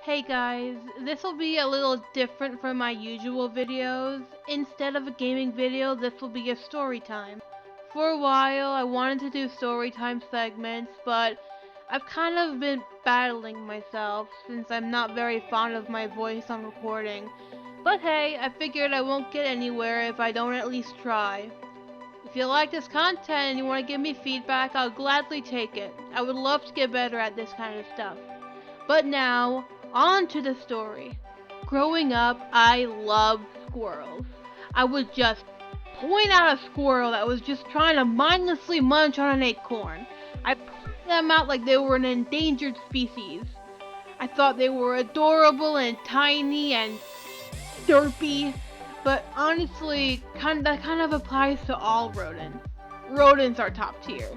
Hey guys, this will be a little different from my usual videos. Instead of a gaming video, this will be a story time. For a while, I wanted to do story time segments, but I've kind of been battling myself since I'm not very fond of my voice on recording. But hey, I figured I won't get anywhere if I don't at least try. If you like this content and you want to give me feedback, I'll gladly take it. I would love to get better at this kind of stuff. But now, on to the story. Growing up, I loved squirrels. I would just point out a squirrel that was just trying to mindlessly munch on an acorn. I pointed them out like they were an endangered species. I thought they were adorable and tiny and derpy, but honestly, that kind of applies to all rodents. Rodents are top tier.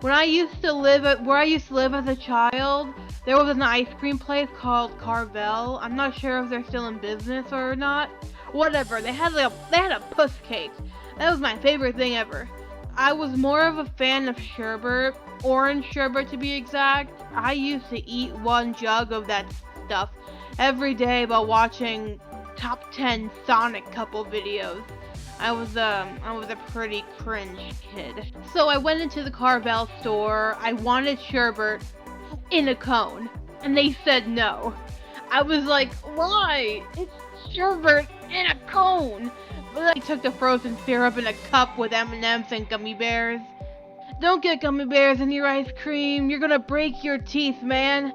Where I used to live as a child, there was an ice cream place called Carvel. I'm not sure if they're still in business or not. Whatever. They had a puss cake. That was my favorite thing ever. I was more of a fan of sherbet, orange sherbet to be exact. I used to eat one jug of that stuff every day while watching top 10 Sonic couple videos. I was a pretty cringe kid. So I went into the Carvel store. I wanted sherbet in a cone, and they said no. I was like, why? It's sherbet in a cone. But I took the frozen syrup in a cup with M&Ms and gummy bears. Don't get gummy bears in your ice cream. You're gonna break your teeth, man.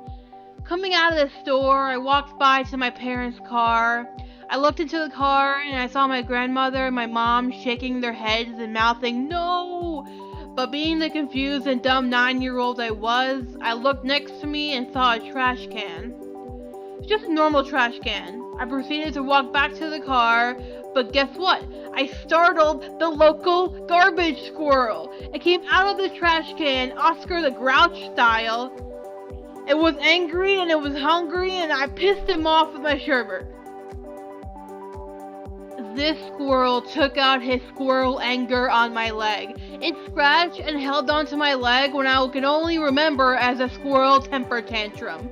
Coming out of the store, I walked by to my parents' car. I looked into the car and I saw my grandmother and my mom shaking their heads and mouthing no. But being the confused and dumb 9-year-old I was, I looked next to me and saw a trash can. Just a normal trash can. I proceeded to walk back to the car, but guess what? I startled the local garbage squirrel. It came out of the trash can, Oscar the Grouch style. It was angry and it was hungry, and I pissed him off with my sherbet. This squirrel took out his squirrel anger on my leg. It scratched and held onto my leg when I can only remember as a squirrel temper tantrum.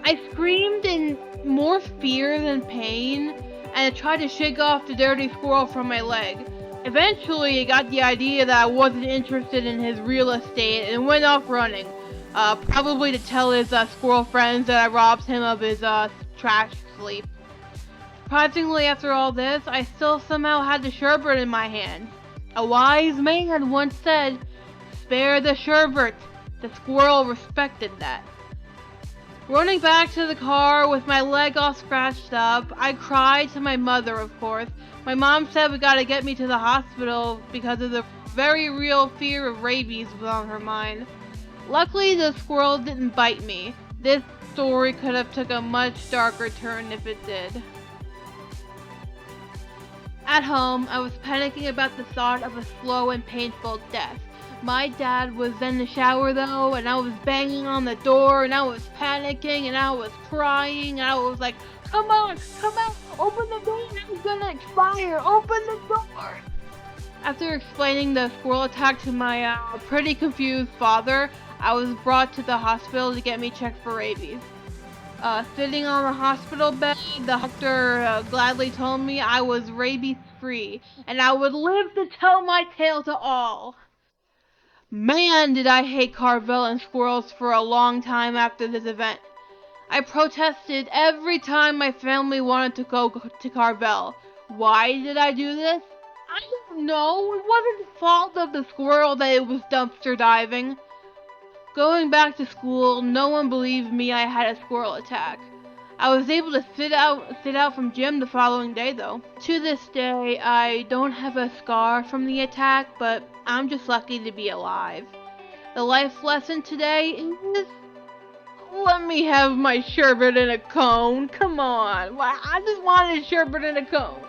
I screamed in more fear than pain, and I tried to shake off the dirty squirrel from my leg. Eventually, he got the idea that I wasn't interested in his real estate and went off running. Probably to tell his squirrel friends that I robbed him of his trash sleep. Surprisingly, after all this, I still somehow had the sherbet in my hands. A wise man once said, "Spare the sherbet." The squirrel respected that. Running back to the car with my leg all scratched up, I cried to my mother, of course. My mom said we gotta get me to the hospital because of the very real fear of rabies was on her mind. Luckily, the squirrel didn't bite me. This story could have took a much darker turn if it did. At home, I was panicking about the thought of a slow and painful death. My dad was in the shower though, and I was banging on the door, and I was panicking, and I was crying, and I was like, come on, open the door, I'm gonna expire, open the door. After explaining the squirrel attack to my pretty confused father, I was brought to the hospital to get me checked for rabies. Sitting on the hospital bed, the doctor gladly told me I was rabies-free, and I would live to tell my tale to all. Man, did I hate Carvel and squirrels for a long time after this event. I protested every time my family wanted to go to Carvel. Why did I do this? I don't know. It wasn't the fault of the squirrel that it was dumpster diving. Going back to school, no one believed me I had a squirrel attack. I was able to sit out from gym the following day though. To this day, I don't have a scar from the attack, but I'm just lucky to be alive. The life lesson today is, let me have my sherbet in a cone. Come on, I just wanted sherbet in a cone.